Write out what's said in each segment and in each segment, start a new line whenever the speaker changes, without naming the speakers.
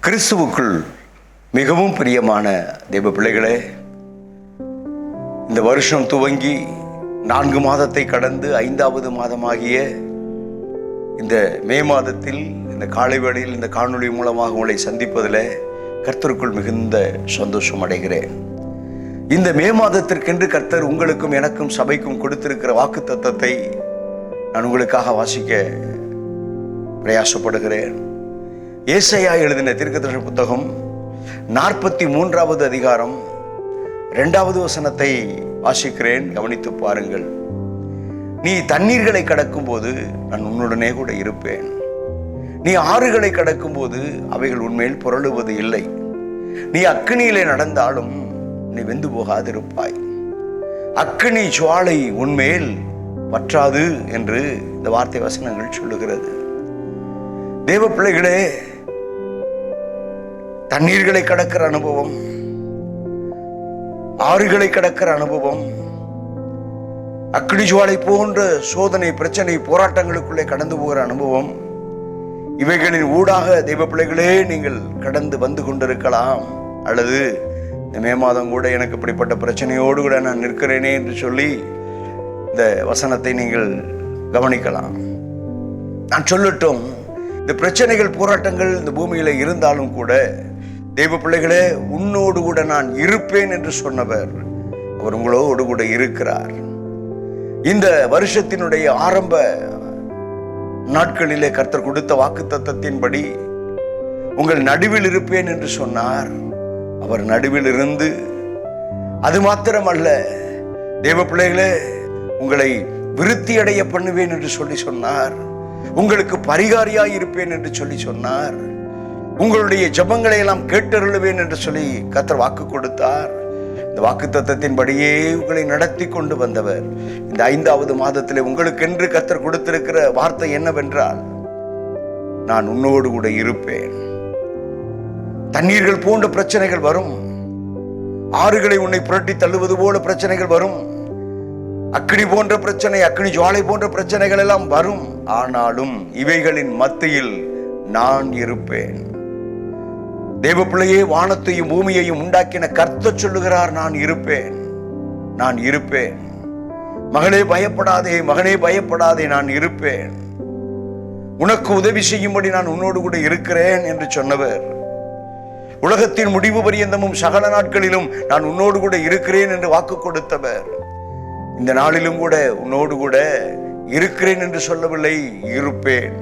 கிறிஸ்துவுக்குள் மிகவும் பிரியமான தேவ பிள்ளைகளே, இந்த வருஷம் துவங்கி 4 மாதத்தை கடந்து 5வது மாதமாகிய இந்த மே மாதத்தில் இந்த காலை வேளையில் இந்த காணொளி மூலமாக உங்களை சந்திப்பதில் கர்த்தருக்குள் மிகுந்த சந்தோஷம் அடைகிறேன். இந்த மே மாதத்திற்கென்று கர்த்தர் உங்களுக்கும் எனக்கும் சபைக்கும் கொடுத்திருக்கிற வாக்குத்தத்தத்தை நான் உங்களுக்காக வாசிக்க பிரயாசப்படுகிறேன். ஏசாயா எழுதின தீர்க்கதரிசன புத்தகம் 43வது அதிகாரம் 2வது வசனத்தை வாசிக்கிறேன், கவனித்து பாருங்கள். நீ தண்ணீர்களை கடக்கும் போது நான் உன்னுடனே கூட இருப்பேன். நீ ஆறுகளை கடக்கும் போது அவைகள் உன்மேல் புரளுவது இல்லை. நீ அக்கினியிலே நடந்தாலும் நீ வெந்து போகாதிருப்பாய். அக்கினி ஜுவாலை உன்மேல் பற்றாது என்று இந்த வார்த்தை வசனங்கள் சொல்லுகிறது. தேவ பிள்ளைகளே, தண்ணீர்களை கடக்கிற அனுபவம், ஆறுகளை கடக்கிற அனுபவம், அக்கினி ஜுவாலை போன்ற சோதனை, பிரச்சனை, போராட்டங்களுக்குள்ளே கடந்து போகிற அனுபவம், இவைகளின் ஊடாக தெய்வ பிள்ளைகளே நீங்கள் கடந்து வந்து கொண்டிருக்கலாம். அல்லது இந்த மே மாதம் கூட எனக்கு இப்படிப்பட்ட பிரச்சனையோடு கூட நான் நிற்கிறேனே என்று சொல்லி இந்த வசனத்தை நீங்கள் கவனிக்கலாம். நான் சொல்லட்டும், இந்த பிரச்சனைகள், போராட்டங்கள் இந்த பூமியில இருந்தாலும் கூட தெய்வ பிள்ளைகளே, உன்னோடு கூட நான் இருப்பேன் என்று சொன்னவர் அவர் உங்களோடு கூட இருக்கிறார். இந்த வருஷத்தினுடைய ஆரம்ப நாட்களிலே கர்த்தர் கொடுத்த வாக்குத்தத்தத்தின்படி உங்கள் நடுவில் இருப்பேன் என்று சொன்னார். அவர் நடுவில் இருந்து, அது மாத்திரமல்ல தேவ பிள்ளைகளே, உங்களை விருத்தி அடைய பண்ணுவேன் என்று சொல்லி சொன்னார். உங்களுக்கு பரிகாரியாய் இருப்பேன் என்று சொல்லி சொன்னார். உங்களுடைய ஜெபங்களை எல்லாம் கேட்டருளுவேன் என்று சொல்லி கர்த்தர் வாக்கு கொடுத்தார். இந்த வாக்குத்தத்தத்தின்படியே உங்களை நடத்தி கொண்டு வந்தவர். இந்த 5வது மாதத்திலே உங்களுக்கென்று கர்த்தர் கொடுத்திருக்கிற வார்த்தை என்னவென்றால், நான் உன்னோடு கூட இருப்பேன். தண்ணீர்கள் போன்ற பிரச்சனைகள் வரும், ஆறுகளை உன்னை புரட்டி தள்ளுவது போல பிரச்சனைகள் வரும், அக்கினி போன்ற பிரச்சனை, அக்கினி ஜுவாலை போன்ற பிரச்சனைகள் எல்லாம் வரும். ஆனாலும் இவைகளின் மத்தியில் நான் இருப்பேன். தேவ பிள்ளையே, வானத்தையும் பூமியையும் உண்டாக்கின கர்த்தர் சொல்லுகிறார், நான் இருப்பேன், நான் இருப்பேன். மகளே பயப்படாதே, மகனே பயப்படாதே, நான் இருப்பேன். உனக்கு உதவி செய்யும்படி நான் உன்னோடு கூட இருக்கிறேன் என்று சொன்னவர், உலகத்தின் முடிவு பரியந்தமும் சகல நாட்களிலும் நான் உன்னோடு கூட இருக்கிறேன் என்று வாக்கு கொடுத்தவர், இந்த நாளிலும் கூட உன்னோடு கூட இருக்கிறேன் என்று சொல்லவில்லை, இருப்பேன்.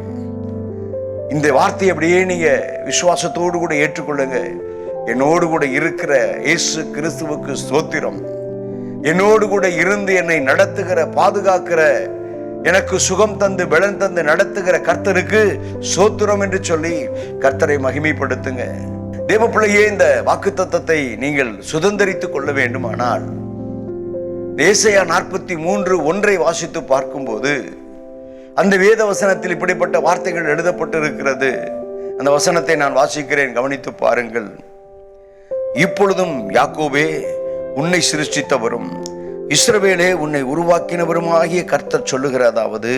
இந்த வார்த்தையை அப்படியே நீங்க விசுவாசத்தோடு கூட ஏற்றுக்கொள்ளுங்க. என்னோடு கூட இருக்கிற இயேசு கிறிஸ்துவுக்கு ஸ்தோத்திரம். என்னோடு கூட இருந்து என்னை நடத்துகிற, பாதுகாக்கிற, எனக்கு சுகம் தந்து பலன் தந்து நடத்துகிற கர்த்தருக்கு ஸ்தோத்திரம் என்று சொல்லி கர்த்தரை மகிமைப்படுத்துங்க. தேவ பிள்ளையே, இந்த வாக்குத்தத்தத்தை நீங்கள் சுதந்தரித்துக் கொள்ள வேண்டுமானால் ஏசாயா 43:1 வாசித்து பார்க்கும்போது அந்த வேத வசனத்தில் இப்படிப்பட்ட வார்த்தைகள் எழுதப்பட்டிருக்கிறது. அந்த வசனத்தை நான் வாசிக்கிறேன், கவனித்து பாருங்கள். இப்பொழுதும் யாக்கோபே, உன்னை சிருஷ்டித்தவரும் இஸ்ரவேலே உன்னை உருவாக்கினவருமாகிய கர்த்தர் சொல்லுகிறதாவது,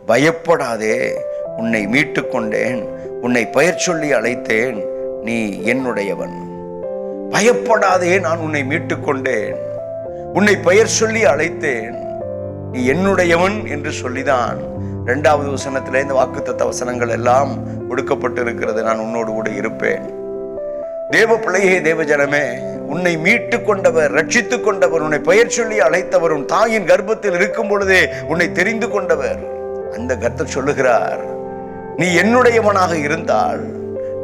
பயப்படாதே, உன்னை மீட்டு கொண்டேன், உன்னை பெயர் சொல்லி அழைத்தேன், நீ என்னுடையவன். பயப்படாதே, நான் உன்னை மீட்டு கொண்டேன், உன்னை பெயர் சொல்லி அழைத்தேன், நீ என்னுடையவன் என்று சொல்லிதான் 2வது வசனத்திலே இந்த வாக்குத்தத்த வசனங்கள் எல்லாம் கொடுக்கப்பட்டிருக்கிறது. நான் உன்னோடு கூட இருப்பேன். தேவ பிள்ளையே, தேவ ஜனமே, உன்னை மீட்டு கொண்டவர், ரட்சித்து கொண்டவர், உன்னை பெயர் சொல்லி அழைத்தவர், உன் தாயின் கர்ப்பத்தில் இருக்கும் பொழுதே உன்னை தெரிந்து கொண்டவர். அந்த கர்த்தர் சொல்லுகிறார், நீ என்னுடையவனாக இருந்தால்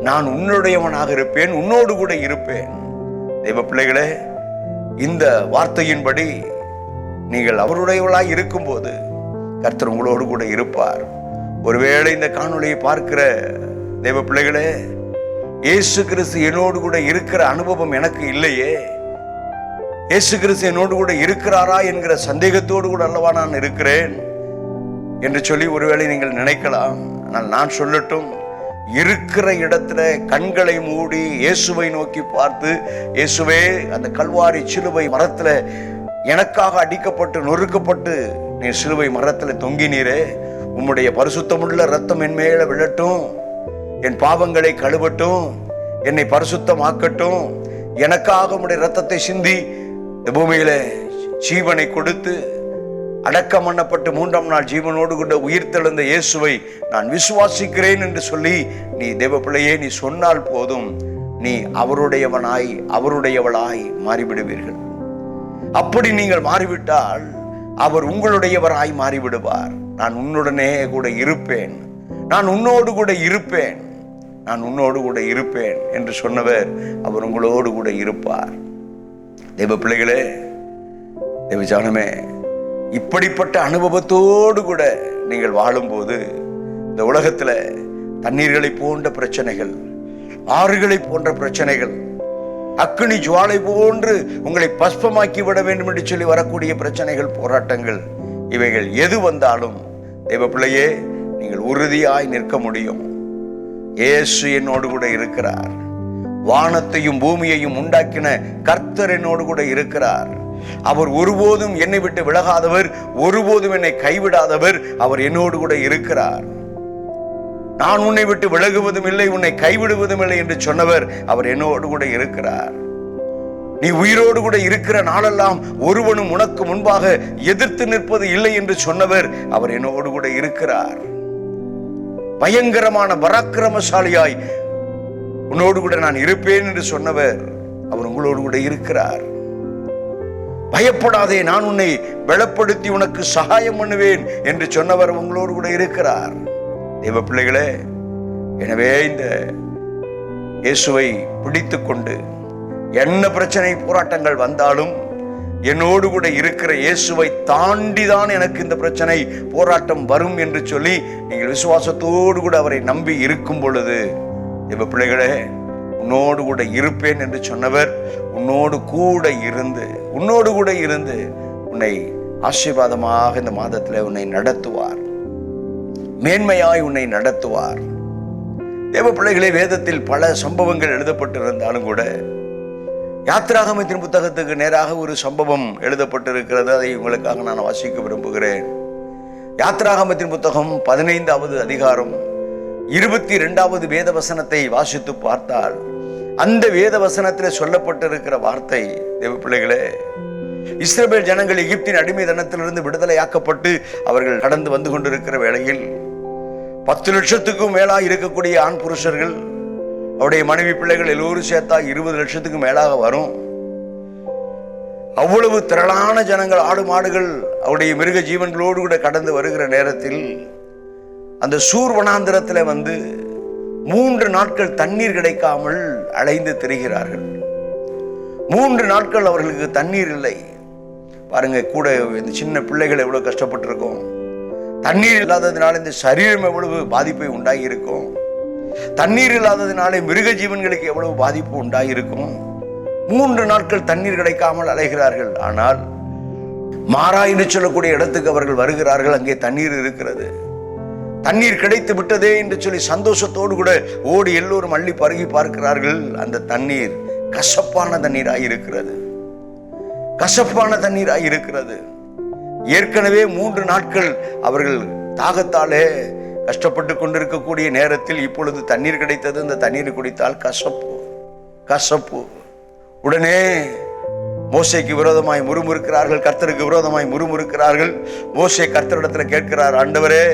நான் உன்னுடையவனாக இருப்பேன், உன்னோடு கூட இருப்பேன். தேவ பிள்ளைகளே, இந்த வார்த்தையின்படி நீங்கள் அவருடையவளாய் இருக்கும்போது கர்த்தர் உங்களோடு கூட இருப்பார். ஒருவேளை இந்த காணொளியை பார்க்கிற தேவ பிள்ளைகளே, இயேசு கிறிஸ்து என்னோடு கூட இருக்கிற அனுபவம் எனக்கு இல்லையே, இயேசு கிறிஸ்து என்னோடு கூட இருக்கிறாரா என்கிற சந்தேகத்தோடு கூட அல்லவா நான் இருக்கிறேன் என்று சொல்லி ஒருவேளை நீங்கள் நினைக்கலாம். ஆனால் நான் சொல்லட்டும், இருக்கிற இடத்துல கண்களை மூடி இயேசுவை நோக்கி பார்த்து, இயேசுவே, அந்த கல்வாரி சிலுவை மரத்துல எனக்காக அடிக்கப்பட்டு நொறுக்கப்பட்டு நீ சிலுவை மரத்துல தொங்கினீரே, உம்முடைய பரிசுத்தமுள்ள ரத்தம் என் மேல விழட்டும், என் பாவங்களை கழுவட்டும், என்னை பரிசுத்தமாக்கட்டும், எனக்காக உம்முடைய ரத்தத்தை சிந்தி இந்த பூமியில ஜீவனை கொடுத்து அடக்கம் பண்ணப்பட்டு 3ஆம் நாள் ஜீவனோடு கூட உயிர்த்தெழுந்த இயேசுவை நான் விசுவாசிக்கிறேன் என்று சொல்லி நீ தேவ பிள்ளையே நீ சொன்னால் போதும், நீ அவருடையவனாய் அவருடையவளாய் மாறிவிடுவீர்கள். அப்படி நீங்கள் மாறிவிட்டால் அவர் உங்களுடையவராய் மாறிவிடுவார். நான் உன்னுடனே கூட இருப்பேன், நான் உன்னோடு கூட இருப்பேன், நான் உன்னோடு கூட இருப்பேன் என்று சொன்னவர் அவர் உங்களோடு கூட இருப்பார். தேவ பிள்ளைகளே, தேவஜானமே, இப்படிப்பட்ட அனுபவத்தோடு கூட நீங்கள் வாழும்போது இந்த உலகத்துல தண்ணீர்களை போன்ற பிரச்சனைகள், ஆறுகளை போன்ற பிரச்சனைகள், அக்கினி ஜுவாலை போன்று உங்களை பஸ்பமாக்கி விட வேண்டும் என்று சொல்லி வரக்கூடிய பிரச்சனைகள், போராட்டங்கள், இவைகள் எது வந்தாலும் தேவ பிள்ளையே நீங்கள் உறுதியாய் நிற்க முடியும். இயேசு என்னோடு கூட இருக்கிறார். வானத்தையும் பூமியையும் உண்டாக்கின கர்த்தர் என்னோடு கூட இருக்கிறார். அவர் ஒருபோதும் என்னை விட்டு விலகாதவர், ஒருபோதும் என்னை கைவிடாதவர். அவர் என்னோடு கூட இருக்கிறார். நான் உன்னை விட்டு விலகுவதும் இல்லை, உன்னை கைவிடுவதும் இல்லை என்று சொன்னவர் அவர் என்னோடு கூட இருக்கிறார். நீ உயிரோடு கூட இருக்கிற நாளெல்லாம் ஒருவனும் உனக்கு முன்பாக எதிர்த்து நிற்பது இல்லை என்று சொன்னவர் அவர் என்னோடு கூட இருக்கிறார். பயங்கரமான பராக்கிரமசாலியாய் உன்னோடு கூட நான் இருப்பேன் என்று சொன்னவர் அவர் உங்களோடு கூட இருக்கிறார். பயப்படாதே, நான் உன்னை பலப்படுத்தி உனக்கு சகாயம் பண்ணுவேன் என்று சொன்னவர் உங்களோடு கூட இருக்கிறார். தேவ பிள்ளைகளே, எனவே இந்த இயேசுவை பிடித்து கொண்டு என்ன பிரச்சனை போராட்டங்கள் வந்தாலும் என்னோடு கூட இருக்கிற இயேசுவை தாண்டிதான் எனக்கு இந்த பிரச்சனை போராட்டம் வரும் என்று சொல்லி நீங்கள் விசுவாசத்தோடு கூட அவரை நம்பி இருக்கும் பொழுது, தேவ பிள்ளைகளே, உன்னோடு கூட இருப்பேன் என்று சொன்னவர் உன்னோடு கூட இருந்து உன்னை ஆசீர்வாதமாக இந்த மாதத்தில் உன்னை நடத்துவார், மேன்மையாய் உன்னை நடத்துவார். தேவ பிள்ளைகளே, வேதத்தில் பல சம்பவங்கள் எழுதப்பட்டிருந்தாலும் கூட யாத்திராகமத்தின் புத்தகத்துக்கு நேராக ஒரு சம்பவம் எழுதப்பட்டிருக்கிறது. அதை உங்களுக்காக நான் வாசிக்க விரும்புகிறேன். யாத்திராகமத்தின் புத்தகம் 15வது அதிகாரம் 22வது வேத வசனத்தை வாசித்து பார்த்தால் அந்த வேத வசனத்தில் சொல்லப்பட்டிருக்கிற வார்த்தை, தேவ பிள்ளைகளே, இஸ்ரவேல் ஜனங்கள் எகிப்தின் அடிமைத்தனத்திலிருந்து விடுதலையாக்கப்பட்டு அவர்கள் கடந்து வந்து கொண்டிருக்கிற வேளையில் 10 லட்சத்துக்கும் மேலாக இருக்கக்கூடிய ஆண் புருஷர்கள், அவருடைய மனைவி பிள்ளைகள் எல்லோரும் சேர்த்தா 20 லட்சத்துக்கு மேலாக வரும். அவ்வளவு திரளான ஜனங்கள், ஆடு மாடுகள், அவருடைய மிருக ஜீவன்களோடு கூட கடந்து வருகிற நேரத்தில் அந்த சூர் வனாந்திரத்தில் வந்து 3 நாட்கள் தண்ணீர் கிடைக்காமல் அலைந்து திரிகிறார்கள். 3 நாட்கள் அவர்களுக்கு தண்ணீர் இல்லை. பாருங்க, கூட இந்த சின்ன பிள்ளைகள் எவ்வளவு கஷ்டப்பட்டிருக்கும். தண்ணீர் இல்லாததினால இந்த சரீரம் எவ்வளவு பாதிப்பை உண்டாகி இருக்கும். தண்ணீர் இல்லாததினாலே மிருக ஜீவன்களுக்கு எவ்வளவு பாதிப்பு உண்டாயிருக்கும். 3 நாட்கள் தண்ணீர் கிடைக்காமல் அலைகிறார்கள். ஆனால் மாரா என்று சொல்லக்கூடிய இடத்துக்கு அவர்கள் வருகிறார்கள். அங்கே தண்ணீர் இருக்கிறது. தண்ணீர் கிடைத்து விட்டதே என்று சொல்லி சந்தோஷத்தோடு கூட ஓடி எல்லோரும் அள்ளி பருகி பார்க்கிறார்கள். அந்த தண்ணீர் கசப்பான தண்ணீராயிருக்கிறது. கசப்பான தண்ணீராயிருக்கிறது. ஏற்கனவே 3 நாட்கள் அவர்கள் தாகத்தாலே கஷ்டப்பட்டு கொண்டிருக்கக்கூடிய நேரத்தில் இப்பொழுது தண்ணீர் கிடைத்தது. அந்த தண்ணீர் குடித்தால் கசப்பு. உடனே மோசேக்கு விரோதமாய் முறுமுறுக்கிறார்கள், கர்த்தருக்கு விரோதமாய் முறுமுறுக்கிறார்கள். மோசே கர்த்தரிடத்தில் கேட்கிறார், ஆண்டவரே,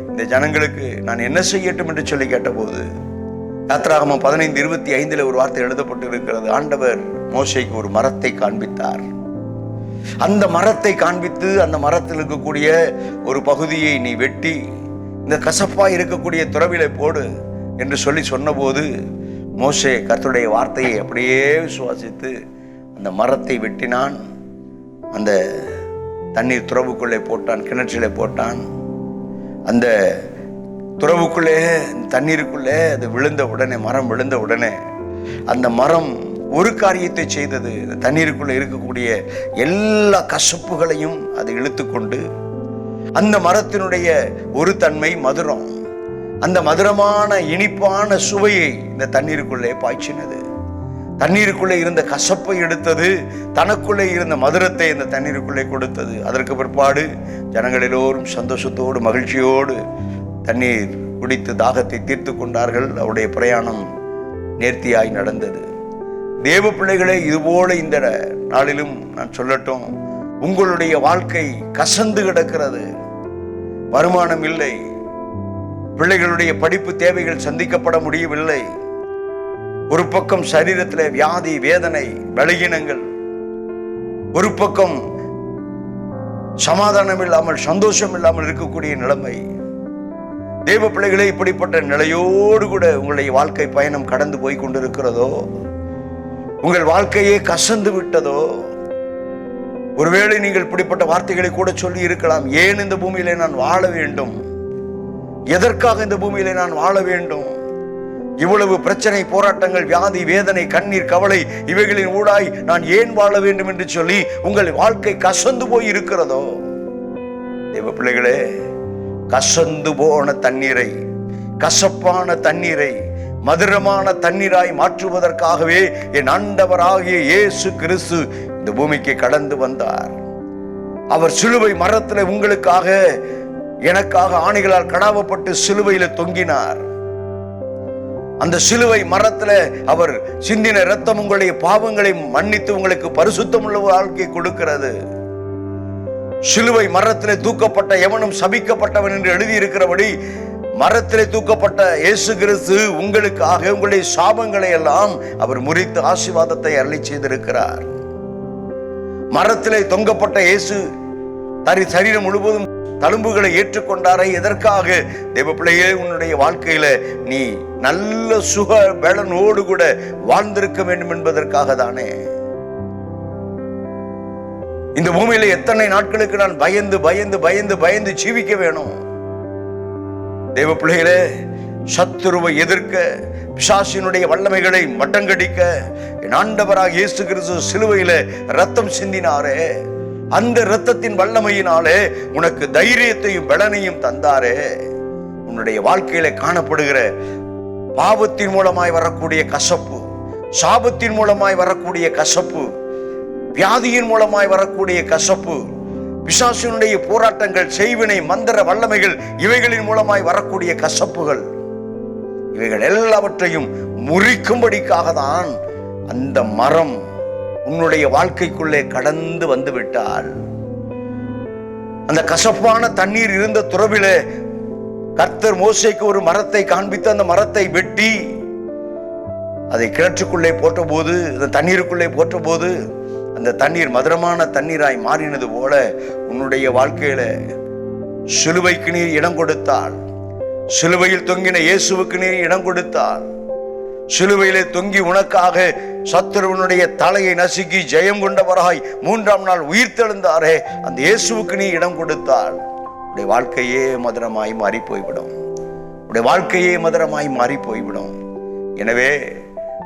இந்த ஜனங்களுக்கு நான் என்ன செய்யட்டும் என்று சொல்லி கேட்டபோது யாத்திராகமம் 15:25 ஒரு வார்த்தை எழுதப்பட்டு இருக்கிறது. ஆண்டவர் மோசேக்கு ஒரு மரத்தை காண்பித்தார். அந்த மரத்தை காண்பித்து அந்த மரத்தில் இருக்கக்கூடிய ஒரு பகுதியை நீ வெட்டி இந்த கசப்பா இருக்கக்கூடிய துறவிலை போடு என்று சொல்லி சொன்னபோது மோசே கர்த்தருடைய வார்த்தையை அப்படியே விசுவாசித்து அந்த மரத்தை வெட்டினான். அந்த தண்ணீர் துறவுக்குள்ளே போட்டான், கிணற்றிலே போட்டான். அந்த துறவுக்குள்ளே தண்ணீருக்குள்ளே அது விழுந்த உடனே, மரம் விழுந்த உடனே அந்த மரம் ஒரு காரியத்தை செய்தது. தண்ணீருக்குள்ளே இருக்கக்கூடிய எல்லா கசப்புகளையும் அது இழுத்து கொண்டு, அந்த மரத்தினுடைய ஒரு தன்மை மதுரம், அந்த மதுரமான இனிப்பான சுவையை இந்த தண்ணீருக்குள்ளே பாய்ச்சினது. தண்ணீருக்குள்ளே இருந்த கசப்பை எடுத்தது, தனக்குள்ளே இருந்த மதுரத்தை இந்த தண்ணீருக்குள்ளே கொடுத்தது. அதற்கு பிற்பாடு ஜனங்கள் எல்லோரும் சந்தோஷத்தோடு மகிழ்ச்சியோடு தண்ணீர் குடித்து தாகத்தை தீர்த்து கொண்டார்கள். அவருடைய பிரயாணம் நேர்த்தியாய் நடந்தது. தேவ பிள்ளைகளே, இதுபோல இந்த நாளிலும் நான் சொல்லட்டும், உங்களுடைய வாழ்க்கை கசந்து கிடக்கிறது. வருமானம் இல்லை, பிள்ளைகளுடைய படிப்பு தேவைகள் சந்திக்கப்பட முடியவில்லை, ஒரு பக்கம் சரீரத்தில் வியாதி வேதனை பலகீனங்கள், ஒரு பக்கம் சமாதானம் இல்லாமல் சந்தோஷம் இல்லாமல் இருக்கக்கூடிய நிலைமை. தேவ பிள்ளைகளே, இப்படிப்பட்ட நிலையோடு கூட உங்களுடைய வாழ்க்கை பயணம் கடந்து போய் கொண்டிருக்கிறதோ, உங்கள் வாழ்க்கையே கசந்து விட்டதோ, ஒருவேளை நீங்கள் இப்படிப்பட்ட வார்த்தைகளை கூட சொல்லி இருக்கலாம். ஏன் இந்த பூமியிலே நான் வாழ வேண்டும்? எதற்காக இந்த பூமியிலே நான் வாழ வேண்டும்? இவ்வளவு பிரச்சனை, போராட்டங்கள், வியாதி வேதனை, கண்ணீர், கவலை, இவைகளின் ஊடாய் நான் ஏன் வாழ வேண்டும் என்று சொல்லி உங்கள் வாழ்க்கை கசந்து போய் இருக்கிறதோ, தேவ பிள்ளைகளே, கசந்து போன தண்ணீரை, கசப்பான தண்ணீரை மதுரமான தண்ணீராய் மாற்றுவதற்காகவே என் ஆண்டவராகிய இயேசு கிறிஸ்து இந்த பூமிக்கு கடந்து வந்தார். அவர் சிலுவை மரத்தில் உங்களுக்காக எனக்காக ஆணிகளால் கடாவப்பட்டு சிலுவையில தொங்கினார். அந்த சிலுவை மரத்துல அவர் சிந்தின இரத்தம் உங்களுடைய பாவங்களை மன்னித்து உங்களுக்கு பரிசுத்தம் உள்ள வாழ்க்கை கொடுக்கிறது. சிலுவை மரத்திலே தூக்கப்பட்ட எவனும் சபிக்கப்பட்டவன் என்று எழுதியிருக்கிறபடி மரத்திலே தூக்கப்பட்ட இயேசு கிறிஸ்து உங்களுக்காக உங்களுடைய சாபங்களை எல்லாம் அவர் முறித்து ஆசீர்வாதத்தை அருளி செய்திருக்கிறார். மரத்திலே தொங்கப்பட்ட இயேசு சரீரம் முழுவதும் தழும்புகளை ஏற்றுக்கொண்டாரை எதற்காக? தேவ பிள்ளையே, உன்னுடைய வாழ்க்கையில நீ நல்ல சுக பலனோடு கூட வாழ்ந்திருக்க வேண்டும் என்பதற்காக தானே. இந்த பூமியில எத்தனை நாட்களுக்கு நான் பயந்து பயந்து பயந்து பயந்து ஜீவிக்க வேணும்? தேவ பிள்ளைகளே, சத்துருவை எதிர்க்க, பிசாசினுடைய வல்லமைகளை மட்டங்கடிக்க என் ஆண்டவராக இயேசு கிறிஸ்து சிலுவையில ரத்தம் சிந்தினாரே, அந்த இரத்தத்தின் வல்லமையினாலே உனக்கு தைரியத்தையும் பலனையும் தந்தாரே. உன்னுடைய வாழ்க்கையில காணப்படுகிற பாவத்தின் மூலமாய் வரக்கூடிய கசப்பு, சாபத்தின் மூலமாய் வரக்கூடிய கசப்பு, வியாதியின் மூலமாய் வரக்கூடிய கசப்பு, பிசாசினுடைய போராட்டங்கள், செய்வினை, மந்திர வல்லமைகள், இவைகளின் மூலமாய் வரக்கூடிய கசப்புகள், இவைகள் எல்லாவற்றையும் முறிக்கும்படிக்காக தான் அந்த மரம் உன்னுடைய வாழ்க்கைக்குள்ளே கடந்து வந்து விட்டால், அந்த கசப்பான தண்ணீர் இருந்த துறவிலே கர்த்தர் மோசேக்கு ஒரு மரத்தை காண்பித்து அந்த மரத்தை வெட்டி அதை கிணற்றுக்குள்ளே போட்டபோது, அந்த தண்ணீருக்குள்ளே போட்டபோது அந்த தண்ணீர் மதுரமான தண்ணீராய் மாறினது போல உன்னுடைய வாழ்க்கையில சிலுவைக்கு நீர் இடம் கொடுத்தால், சிலுவையில் தொங்கின இயேசுவுக்கு நீர் இடம் கொடுத்தால், சிலுவையிலே தொங்கி உனக்காக சத்துருவனுடைய தலையை நசுக்கி ஜெயம் கொண்டவராய் 3ஆம் நாள் உயிர்த்தெழுந்தாரே அந்த இயேசுவுக்கு நீ இடம் கொடுத்தால் உடைய வாழ்க்கையே மதுரமாய் மாறி போய்விடும். உடைய வாழ்க்கையே மதுரமாய் மாறி போய்விடும். எனவே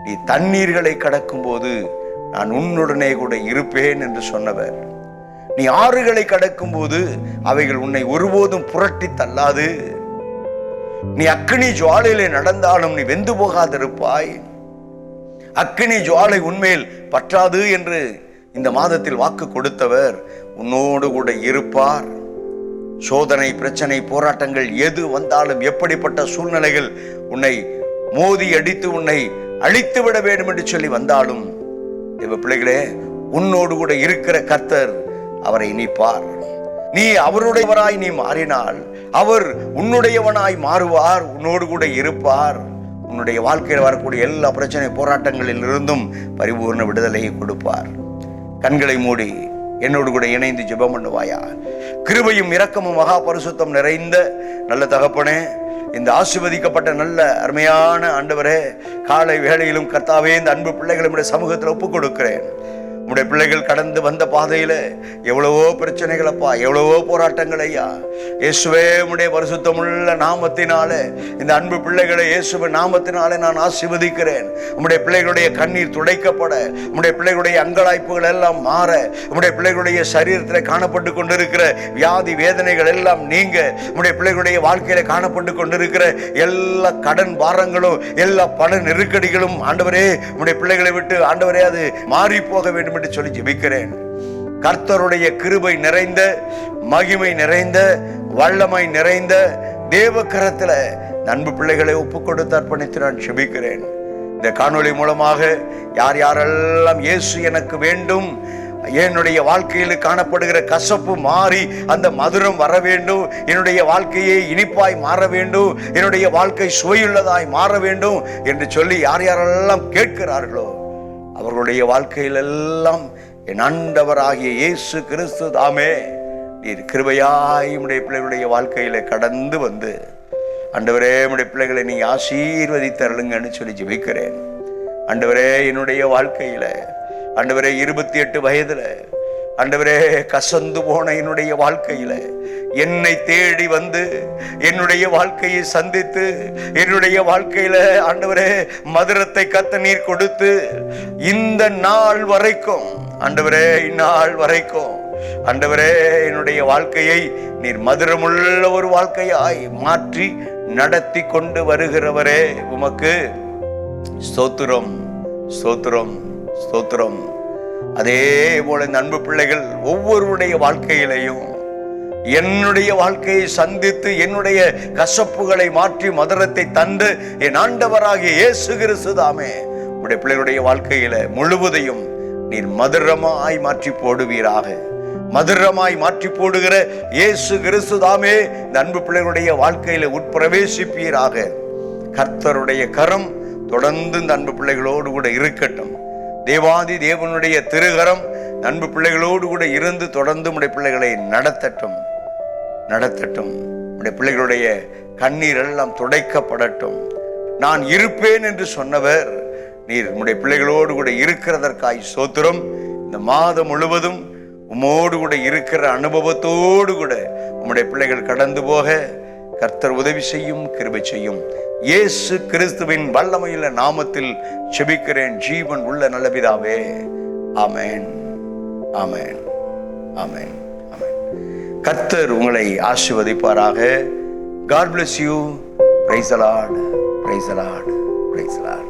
நீ தண்ணீர்களை கடக்கும் போது நான் உன்னுடனே கூட இருப்பேன் என்று சொன்னவர். நீ ஆறுகளை கடக்கும் போது அவைகள் உன்னை ஒருபோதும் புரட்டி தள்ளாது. நீ அக்கினி ஜுவாலையிலே நடந்தாலும் நீ வெந்து போகாதிருப்பாய். அக்கினி ஜுவாலை உன்மேல் பற்றாது என்று இந்த மாதத்தில் வாக்கு கொடுத்தவர் உன்னோடு கூட இருப்பார். சோதனை, பிரச்சனை, போராட்டங்கள் எது வந்தாலும், எப்படிப்பட்ட சூழ்நிலைகள் உன்னை மோதி அடித்து உன்னை அழித்து விட வேண்டும் என்று சொல்லி வந்தாலும், தேவ பிள்ளைகளே, உன்னோடு கூட இருக்கிற கர்த்தர் அவரை நீப்பார். நீ அவருடையவராய் நீ மாறினால் அவர் உன்னுடையவனாய் மாறுவார், உன்னோடு கூட இருப்பார். உன்னுடைய வாழ்க்கையில் வரக்கூடிய எல்லா பிரச்சனை போராட்டங்களில் இருந்தும் பரிபூர்ண விடுதலையை கொடுப்பார். கண்களை மூடி என்னோடு கூட இணைந்து ஜெபம் பண்ணுவாயா? கிருபையும் இரக்கமும் மகா பரிசுத்தம் நிறைந்த நல்ல தகப்பனே, இந்த ஆசீர்வதிக்கப்பட்ட நல்ல அருமையான ஆண்டவரே, காலை வேளையிலும் கர்த்தாவே இந்த அன்பு பிள்ளைகளை சமூகத்தில் ஒப்புக் கொடுக்கிறேன். உம்முடைய பிள்ளைகள் கடந்து வந்த பாதையில எவ்வளவோ பிரச்சனைகள் அப்பா, எவ்வளவோ போராட்டங்கள் ஐயா. இயேசுவே உம்முடைய பரிசுத்தமுள்ள நாமத்தினாலே இந்த அன்பு பிள்ளைகளை இயேசுவின் நாமத்தினாலே நான் ஆசீர்வதிக்கிறேன். உம்முடைய பிள்ளைகளுடைய கண்ணீர் துடைக்கப்பட, உம்முடைய பிள்ளைகளுடைய அங்கலாய்ப்புகள் எல்லாம் மாற, உம்முடைய பிள்ளைகளுடைய சரீரத்தில் காணப்பட்டு கொண்டிருக்கிற வியாதி வேதனைகள் எல்லாம் நீங்க, உம்முடைய பிள்ளைகளுடைய வாழ்க்கையில காணப்பட்டு கொண்டிருக்கிற எல்லா கடன் பாரங்களும் எல்லா பண நெருக்கடிகளும் ஆண்டவரே உம்முடைய பிள்ளைகளை விட்டு ஆண்டவரே அது மாறி போக வேண்டும் என்று சொல்லி ஜெபிக்கிறேன். கர்த்தருடைய கிருபை நிறைந்த, மகிமை நிறைந்த, வல்லமை நிறைந்த தேவ கரத்துல அன்பு பிள்ளைகளை ஒப்புக் கொடுத்து அர்ப்பணித்து நான் ஜெபிக்கிறேன். இந்த காணொளி மூலமாக யார் யாரெல்லாம் இயேசு எனக்கு வேண்டும், என்னுடைய வாழ்க்கையில் காணப்படுகிற கசப்பு மாறி அந்த மதுரம் வர வேண்டும், என்னுடைய வாழ்க்கையை இனிப்பாய் மாற வேண்டும், என்னுடைய வாழ்க்கை சுவையுள்ளதாய் மாற வேண்டும் என்று சொல்லி யார் யாரெல்லாம் கேட்கிறார்களோ அவர்களுடைய வாழ்க்கையிலெல்லாம் என் ஆண்டவராகிய இயேசு கிறிஸ்து தாமே நீர் கிருபையாய் உம்முடைய பிள்ளைகளுடைய வாழ்க்கையில கடந்து வந்து ஆண்டவரே உம்முடைய பிள்ளைகளை நீ ஆசீர்வதித்தருளுங்கன்னு சொல்லி ஜெபிக்கிறேன். ஆண்டவரே என்னுடைய வாழ்க்கையில ஆண்டவரே 28 வயதுல ஆண்டவரே கசந்து போன என்னுடைய வாழ்க்கையில என்னை தேடி வந்து என்னுடைய வாழ்க்கையை சந்தித்து என்னுடைய வாழ்க்கையில ஆண்டவரே மதுரத்தை கத்த நீர் கொடுத்து இந்த நாள் வரைக்கும் ஆண்டவரே இந்நாள் வரைக்கும் ஆண்டவரே என்னுடைய வாழ்க்கையை நீர் மதுரமுள்ள ஒரு வாழ்க்கையாய் மாற்றி நடத்தி கொண்டு வருகிறவரே உமக்கு ஸ்தோத்திரம், ஸ்தோத்திரம், ஸ்தோத்திரம். அதே போல இந்த அன்பு பிள்ளைகள் ஒவ்வொருடைய வாழ்க்கையிலையும் என்னுடைய வாழ்க்கையை சந்தித்து என்னுடைய கசப்புகளை மாற்றி மதுரத்தை தந்து என் ஆண்டவராகிய இயேசு கிறிஸ்து தாமே உடைய பிள்ளைகளுடைய வாழ்க்கையில முழுவதையும் நீர் மதுரமாய் மாற்றி போடுவீராக. மதுரமாய் மாற்றி போடுகிற இயேசு கிறிஸ்து தாமே இந்த அன்பு பிள்ளைகளுடைய வாழ்க்கையில உட்பிரவேசிப்பீராக. கர்த்தருடைய கரம் தொடர்ந்து இந்த அன்பு பிள்ளைகளோடு கூட இருக்கட்டும். தேவாதி தேவனுடைய திருகரம் அன்பு பிள்ளைகளோடு கூட இருந்து தொடர்ந்து உடைய பிள்ளைகளை நடத்தட்டும், நடத்தட்டும். உடைய பிள்ளைகளுடைய கண்ணீர் எல்லாம் துடைக்கப்படட்டும். நான் இருப்பேன் என்று சொன்னவர் நீர் உடைய பிள்ளைகளோடு கூட இருக்கிறதற்காய் ஸ்தோத்திரம். இந்த மாதம் முழுவதும் உம்மோடு கூட இருக்கிற அனுபவத்தோடு கூட உம்முடைய பிள்ளைகள் கடந்து போக கர்த்தர் உதவி செய்யும், கிருபை செய்யும். இயேசு கிறிஸ்துவின் வல்லமையுள்ள நாமத்தில் செபிக்கிறேன் ஜீவன் உள்ள நல்ல பிதாவே. ஆமென், ஆமென், ஆமென், ஆமென். கர்த்தர் உங்களை ஆசீர்வதிப்பாராக. God bless you. Praise the Lord. Praise the Lord. Praise the Lord.